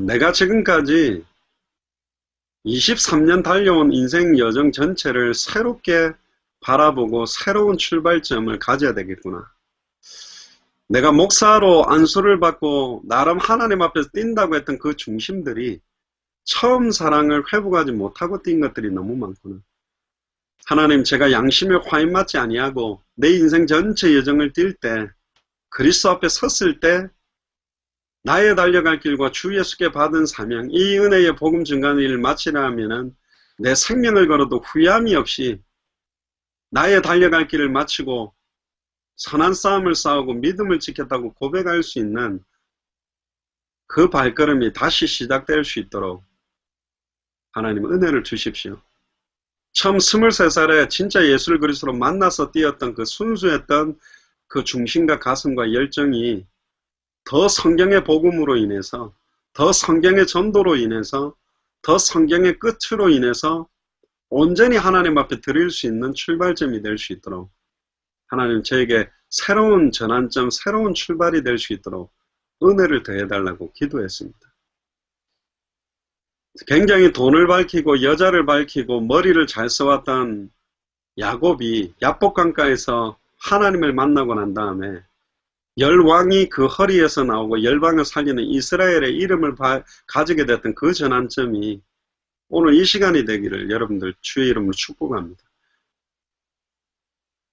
내가 지금까지 23년 달려온 인생 여정 전체를 새롭게 바라보고 새로운 출발점을 가져야 되겠구나. 내가 목사로 안수를 받고 나름 하나님 앞에서 뛴다고 했던 그 중심들이 처음 사랑을 회복하지 못하고 뛴 것들이 너무 많구나. 하나님, 제가 양심에 화인 맞지 아니하고 내 인생 전체 여정을 뛸 때 그리스도 앞에 섰을 때 나의 달려갈 길과 주 예수께 받은 사명, 이 은혜의 복음 증가하는 일을 마치려 하면은 내 생명을 걸어도 후회함이 없이 나의 달려갈 길을 마치고 선한 싸움을 싸우고 믿음을 지켰다고 고백할 수 있는 그 발걸음이 다시 시작될 수 있도록 하나님 은혜를 주십시오. 처음 23살에 진짜 예수를 그리스도로 만나서 뛰었던 그 순수했던 그 중심과 가슴과 열정이 더 성경의 복음으로 인해서, 더 성경의 전도로 인해서, 더 성경의 끝으로 인해서 온전히 하나님 앞에 드릴 수 있는 출발점이 될 수 있도록 하나님 저에게 새로운 전환점, 새로운 출발이 될 수 있도록 은혜를 더해달라고 기도했습니다. 굉장히 돈을 밝히고 여자를 밝히고 머리를 잘 써왔던 야곱이 야복강가에서 하나님을 만나고 난 다음에 열왕이 그 허리에서 나오고 열방을 살리는 이스라엘의 이름을 가지게 됐던 그 전환점이 오늘 이 시간이 되기를 여러분들 주의 이름으로 축복합니다.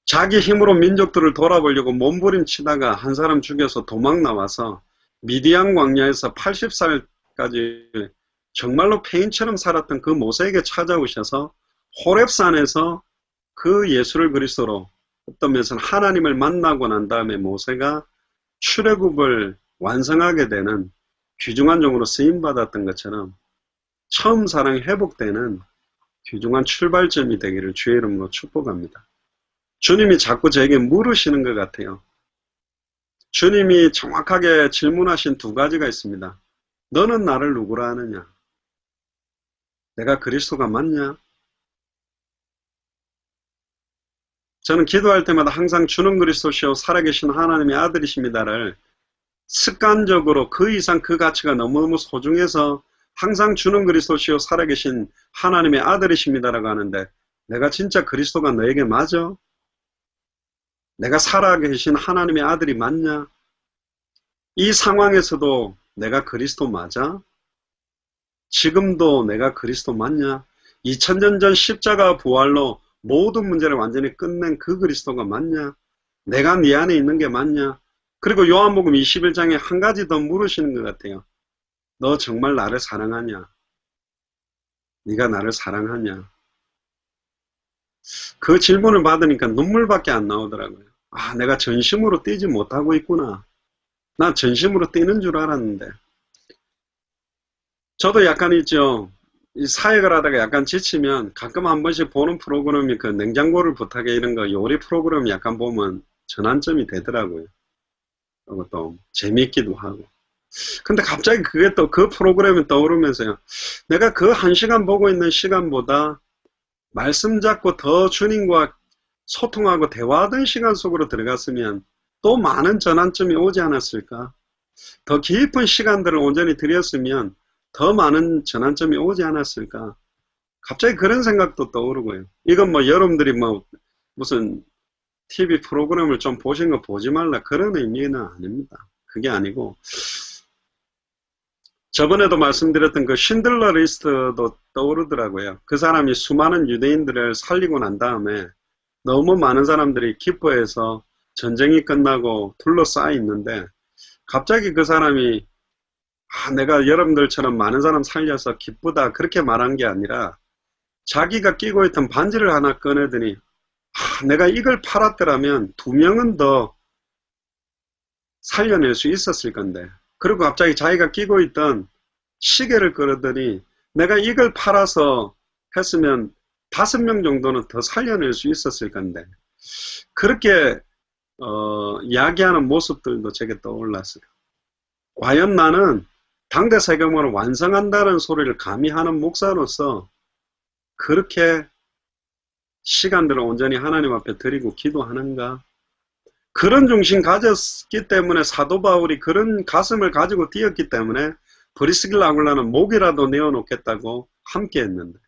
자기 힘으로 민족들을 돌아보려고 몸부림치다가 한 사람 죽여서 도망 나와서 미디안 광야에서 80살까지 정말로 폐인처럼 살았던 그 모세에게 찾아오셔서 호렙산에서 그 예수를 그리스도로 어떤 면에서는 하나님을 만나고 난 다음에 모세가 출애굽을 완성하게 되는 귀중한 종으로 쓰임받았던 것처럼 처음 사랑이 회복되는 귀중한 출발점이 되기를 주의 이름으로 축복합니다. 주님이 자꾸 저에게 물으시는 것 같아요. 주님이 정확하게 질문하신 두 가지가 있습니다. 너는 나를 누구라 하느냐? 내가 그리스도가 맞냐? 저는 기도할 때마다 항상 주는 그리스도시요 살아계신 하나님의 아들이십니다를 습관적으로 그 이상 그 가치가 너무너무 소중해서 항상 주는 그리스도시요 살아계신 하나님의 아들이십니다라고 하는데 내가 진짜 그리스도가 너에게 맞아? 내가 살아계신 하나님의 아들이 맞냐? 이 상황에서도 내가 그리스도 맞아? 지금도 내가 그리스도 맞냐? 2000년 전 십자가 부활로 모든 문제를 완전히 끝낸 그 그리스도가 맞냐? 내가 네 안에 있는 게 맞냐? 그리고 요한복음 21장에 한 가지 더 물으시는 것 같아요. 너 정말 나를 사랑하냐? 네가 나를 사랑하냐? 그 질문을 받으니까 눈물밖에 안 나오더라고요. 내가 전심으로 뛰지 못하고 있구나. 나 전심으로 뛰는 줄 알았는데. 저도 약간 있죠. 이 사역을 하다가 약간 지치면 가끔 한 번씩 보는 프로그램이 그 냉장고를 부탁해 이런 거 요리 프로그램 약간 보면 전환점이 되더라고요. 그리고 또 재미있기도 하고. 근데 갑자기 그게 또 그 프로그램이 떠오르면서요. 내가 그 1시간 보고 있는 시간보다 말씀 잡고 더 주님과 소통하고 대화하던 시간 속으로 들어갔으면 또 많은 전환점이 오지 않았을까? 더 깊은 시간들을 온전히 들였으면 더 많은 전환점이 오지 않았을까? 갑자기 그런 생각도 떠오르고요. 이건 뭐 여러분들이 뭐 무슨 TV 프로그램을 좀 보신 거 보지 말라 그런 의미는 아닙니다. 그게 아니고 저번에도 말씀드렸던 그 신들러 리스트도 떠오르더라고요. 그 사람이 수많은 유대인들을 살리고 난 다음에 너무 많은 사람들이 기뻐해서 전쟁이 끝나고 둘러싸여 있는데 갑자기 그 사람이 내가 여러분들처럼 많은 사람 살려서 기쁘다 그렇게 말한 게 아니라 자기가 끼고 있던 반지를 하나 꺼내더니 내가 이걸 팔았더라면 2명은 더 살려낼 수 있었을 건데 그리고 갑자기 자기가 끼고 있던 시계를 끌더니 내가 이걸 팔아서 했으면 5명 정도는 더 살려낼 수 있었을 건데 그렇게 이야기하는 모습들도 제게 떠올랐어요. 과연 나는 당대 세계문을 완성한다는 소리를 감히 하는 목사로서 그렇게 시간들을 온전히 하나님 앞에 드리고 기도하는가? 그런 중심 가졌기 때문에 사도 바울이 그런 가슴을 가지고 뛰었기 때문에 브리스길라 아굴라는 목이라도 내어놓겠다고 함께 했는데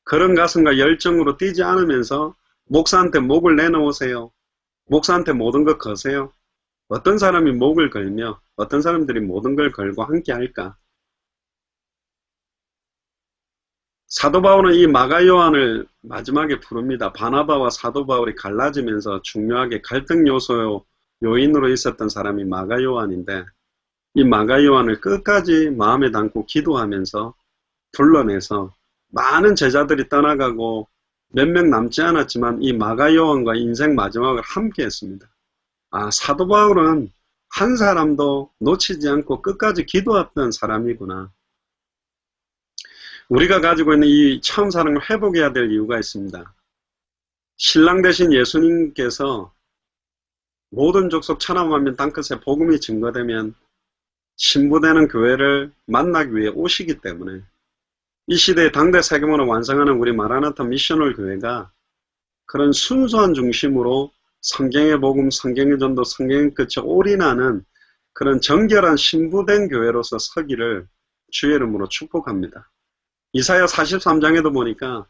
그런 가슴과 열정으로 뛰지 않으면서 목사한테 목을 내놓으세요. 목사한테 모든 것 거세요. 어떤 사람이 목을 걸며 어떤 사람들이 모든 걸 걸고 함께 할까? 사도 바울은 이 마가 요한을 마지막에 부릅니다. 바나바와 사도 바울이 갈라지면서 중요하게 갈등 요인으로 있었던 사람이 마가 요한인데 이 마가 요한을 끝까지 마음에 담고 기도하면서 불러내서 많은 제자들이 떠나가고 몇 명 남지 않았지만 이 마가 요한과 인생 마지막을 함께 했습니다. 사도 바울은 한 사람도 놓치지 않고 끝까지 기도했던 사람이구나. 우리가 가지고 있는 이 처음 사랑을 회복해야 될 이유가 있습니다. 신랑 되신 예수님께서 모든 족속 천하만민 땅끝에 복음이 증거되면 신부되는 교회를 만나기 위해 오시기 때문에 이 시대의 당대 세계문을 완성하는 우리 마라나타 미셔널 교회가 그런 순수한 중심으로 성경의 복음, 성경의 전도, 성경의 끝에 올인하는 그런 정결한 신부된 교회로서 서기를 주의 이름으로 축복합니다. 이사야 43장에도 보니까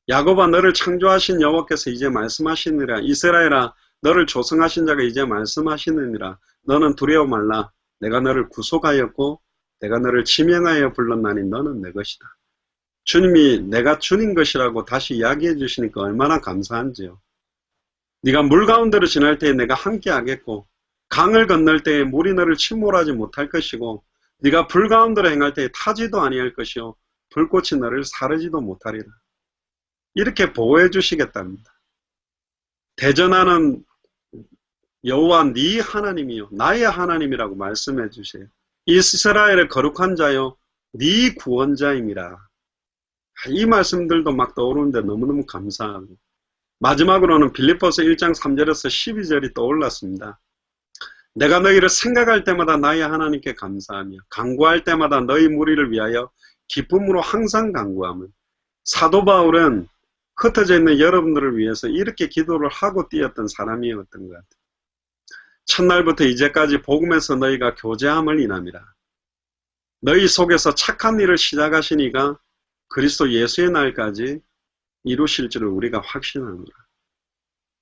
야곱아 너를 창조하신 여호와께서 이제 말씀하시느니라. 이스라엘아 너를 조성하신 자가 이제 말씀하시느니라. 너는 두려워 말라. 내가 너를 구속하였고 내가 너를 지명하여 불렀나니 너는 내 것이다. 주님이 내가 주님 것이라고 다시 이야기해 주시니까 얼마나 감사한지요. 네가 물 가운데로 지날 때에 내가 함께 하겠고 강을 건널 때에 물이 너를 침몰하지 못할 것이고 네가 불 가운데로 행할 때에 타지도 아니할 것이요 불꽃이 너를 사르지도 못하리라. 이렇게 보호해 주시겠답니다. 대전하는 여호와 네 하나님이요 나의 하나님이라고 말씀해 주세요. 이스라엘의 거룩한 자요 네 구원자임이라. 이 말씀들도 막 떠오르는데 너무너무 감사하고 마지막으로는 빌립보서 1장 3절에서 12절이 떠올랐습니다. 내가 너희를 생각할 때마다 나의 하나님께 감사하며 간구할 때마다 너희 무리를 위하여 기쁨으로 항상 간구하며 사도 바울은 흩어져 있는 여러분들을 위해서 이렇게 기도를 하고 뛰었던 사람이었던 것 같아요. 첫날부터 이제까지 복음에서 너희가 교제함을 인함이라. 너희 속에서 착한 일을 시작하시니가 그리스도 예수의 날까지 이루실 줄을 우리가 확신합니다.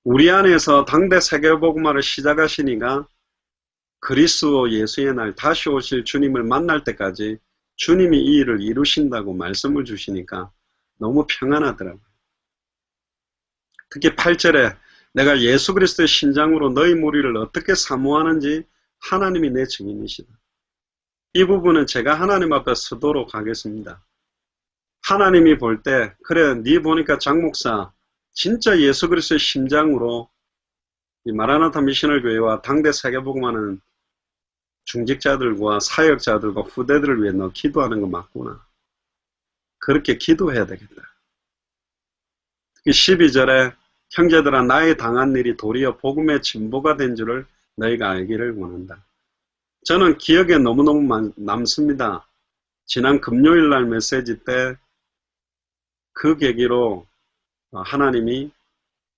우리 안에서 당대 세계복음화를 시작하시니가 그리스도 예수의 날 다시 오실 주님을 만날 때까지 주님이 이 일을 이루신다고 말씀을 주시니까 너무 평안하더라고요. 특히 8절에 내가 예수 그리스도의 신장으로 너희 무리를 어떻게 사모하는지 하나님이 내 증인이시다. 이 부분은 제가 하나님 앞에 서도록 하겠습니다. 하나님이 볼 때 그래 네 보니까 장 목사 진짜 예수 그리스도의 심장으로 이 마라나타 미셔널 교회와 당대 세계복음화는 중직자들과 사역자들과 후대들을 위해 너 기도하는 거 맞구나. 그렇게 기도해야 되겠다. 특히 12절에 형제들아 나의 당한 일이 도리어 복음의 진보가 된 줄을 너희가 알기를 원한다. 저는 기억에 너무너무 남습니다. 지난 금요일 날 메시지 때 그 계기로 하나님이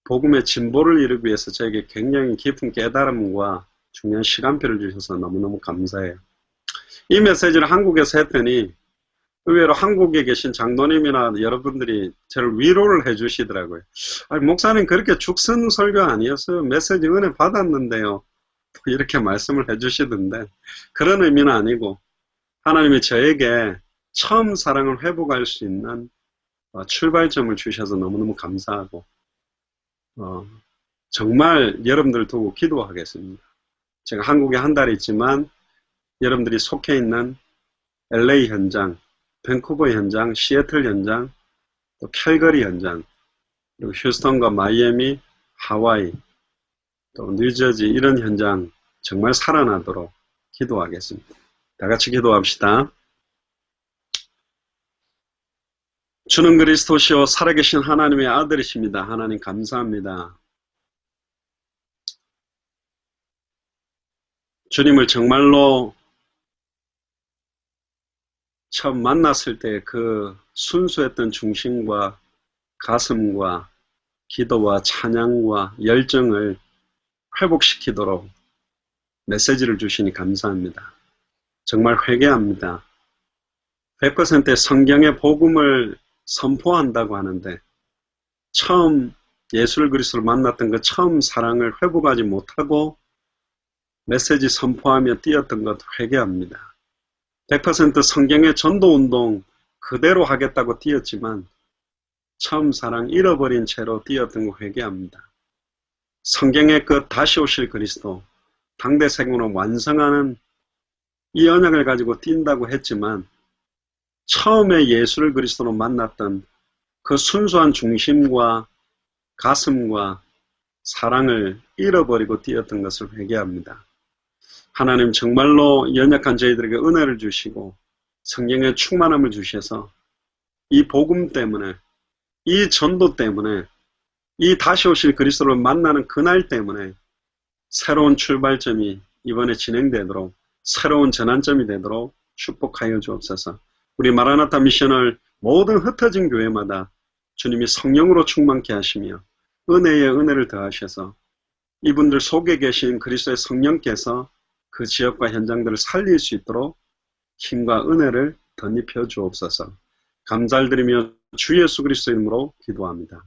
복음의 진보를 이루기 위해서 저에게 굉장히 깊은 깨달음과 중요한 시간표를 주셔서 너무너무 감사해요. 이 메시지를 한국에서 했더니 의외로 한국에 계신 장로님이나 여러분들이 저를 위로를 해 주시더라고요. 아니, 목사님 그렇게 죽선 설교 아니었어요. 메시지 은혜 받았는데요. 이렇게 말씀을 해 주시던데 그런 의미는 아니고 하나님이 저에게 처음 사랑을 회복할 수 있는 출발점을 주셔서 너무너무 감사하고 정말 여러분들 두고 기도하겠습니다. 제가 한국에 한 달 있지만 여러분들이 속해 있는 LA 현장, 밴쿠버 현장, 시애틀 현장, 또 캘거리 현장, 그리고 휴스턴과 마이애미, 하와이, 또 뉴저지 이런 현장 정말 살아나도록 기도하겠습니다. 다 같이 기도합시다. 주는 그리스도시요 살아계신 하나님의 아들이십니다. 하나님 감사합니다. 주님을 정말로 처음 만났을 때 그 순수했던 중심과 가슴과 기도와 찬양과 열정을 회복시키도록 메시지를 주시니 감사합니다. 정말 회개합니다. 100%의 성경의 복음을 선포한다고 하는데 처음 예수 그리스도를 만났던 그 처음 사랑을 회복하지 못하고 메시지 선포하며 뛰었던 것 회개합니다. 100% 성경의 전도운동 그대로 하겠다고 뛰었지만 처음 사랑 잃어버린 채로 뛰었던 거 회개합니다. 성경의 그 다시 오실 그리스도 당대 생으로 완성하는 이 언약을 가지고 뛴다고 했지만 처음에 예수를 그리스도로 만났던 그 순수한 중심과 가슴과 사랑을 잃어버리고 뛰었던 것을 회개합니다. 하나님 정말로 연약한 저희들에게 은혜를 주시고 성령의 충만함을 주셔서 이 복음 때문에 이 전도 때문에 이 다시 오실 그리스도를 만나는 그날 때문에 새로운 출발점이 이번에 진행되도록 새로운 전환점이 되도록 축복하여 주옵소서. 우리 마라나타 미션을 모든 흩어진 교회마다 주님이 성령으로 충만케 하시며 은혜에 은혜를 더하셔서 이분들 속에 계신 그리스도의 성령께서 그 지역과 현장들을 살릴 수 있도록 힘과 은혜를 덧입혀 주옵소서. 감사를 드리며 주 예수 그리스도 이름으로 기도합니다.